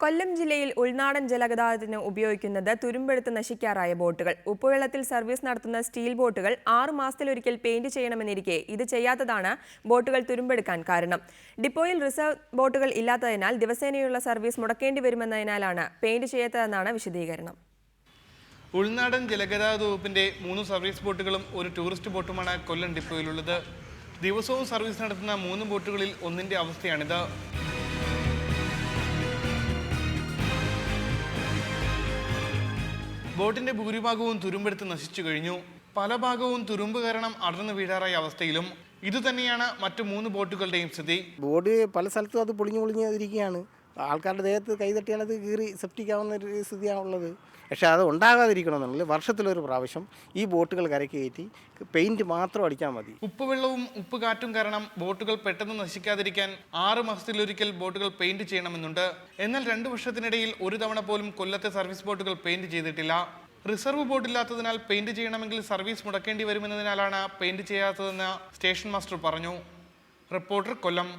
കൊല്ലം ജില്ലയിൽ ഉൾനാടൻ ജലഗതാഗതത്തിന് ഉപയോഗിക്കുന്നത് തുരുമ്പെടുത്ത് നശിക്കാറായ ബോട്ടുകൾ. ഉപ്പുവെള്ളത്തിൽ സർവീസ് നടത്തുന്ന സ്റ്റീൽ ബോട്ടുകൾ 6 മാസത്തിലൊരിക്കൽ പെയിന്റ് ചെയ്യണമെന്നിരിക്കെ ഇത് ചെയ്യാത്തതാണ് ബോട്ടുകൾ തുരുമ്പെടുക്കാൻ കാരണം. ഡിപ്പോയിൽ റിസർവ് ബോട്ടുകൾ ഇല്ലാത്തതിനാൽ ദിവസേനയുള്ള സർവീസ് മുടക്കേണ്ടി വരുമെന്നതിനാലാണ് പെയിന്റ് ചെയ്യാത്തതെന്നാണ് വിശദീകരണം. ഉൾനാടൻ ജലഗതാഗത വകുപ്പിന്റെ 3 സർവീസ് ബോട്ടുകളും ഒരു ടൂറിസ്റ്റ് ബോട്ടുമാണ് കൊല്ലം ഡിപ്പോയിലുള്ളത്. ദിവസവും സർവീസ് നടത്തുന്ന 3 ബോട്ടുകളിൽ ഒന്നിന്റെ അവസ്ഥയാണിത്. ബോട്ടിന്റെ ഭൂരിഭാഗവും തുരുമ്പെടുത്ത് നശിച്ചു കഴിഞ്ഞു. പല ഭാഗവും തുരുമ്പ് കാരണം അടർന്നു വീഴാറായ അവസ്ഥയിലും ഇതുതന്നെയാണ് മറ്റു 3 ബോട്ടുകളുടെയും സ്ഥിതി. ബോർഡ് പല സ്ഥലത്തും അത് പൊളിഞ്ഞിരിക്കുകയാണ്. ആൾക്കാരുടെ ദേഹത്ത് കൈതട്ടിയാൽ അത് കീറി സെപ്റ്റിക്കാവുന്ന ഒരു സ്ഥിതിയാണ് ഉള്ളത്. പക്ഷേ അത് ഉണ്ടാകാതിരിക്കണമെന്നുണ്ടെങ്കിൽ വർഷത്തിലൊരു പ്രാവശ്യം ഈ ബോട്ടുകൾ കരയ്ക്ക് കയറ്റി പെയിന്റ് മാത്രം അടിച്ചാൽ മതി. ഉപ്പുവെള്ളവും ഉപ്പുകാറ്റും കാരണം ബോട്ടുകൾ പെട്ടെന്ന് നശിക്കാതിരിക്കാൻ 6 മാസത്തിലൊരിക്കൽ ബോട്ടുകൾ പെയിന്റ് ചെയ്യണമെന്നുണ്ട്. എന്നാൽ 2 വർഷത്തിനിടയിൽ ഒരു തവണ പോലും കൊല്ലത്തെ സർവീസ് ബോട്ടുകൾ പെയിന്റ് ചെയ്തിട്ടില്ല. റിസർവ് ബോർഡില്ലാത്തതിനാൽ പെയിന്റ് ചെയ്യണമെങ്കിൽ സർവീസ് മുടക്കേണ്ടി വരുമെന്നതിനാലാണ് പെയിന്റ് ചെയ്യാത്തതെന്ന് സ്റ്റേഷൻ മാസ്റ്റർ പറഞ്ഞു. റിപ്പോർട്ടർ, കൊല്ലം.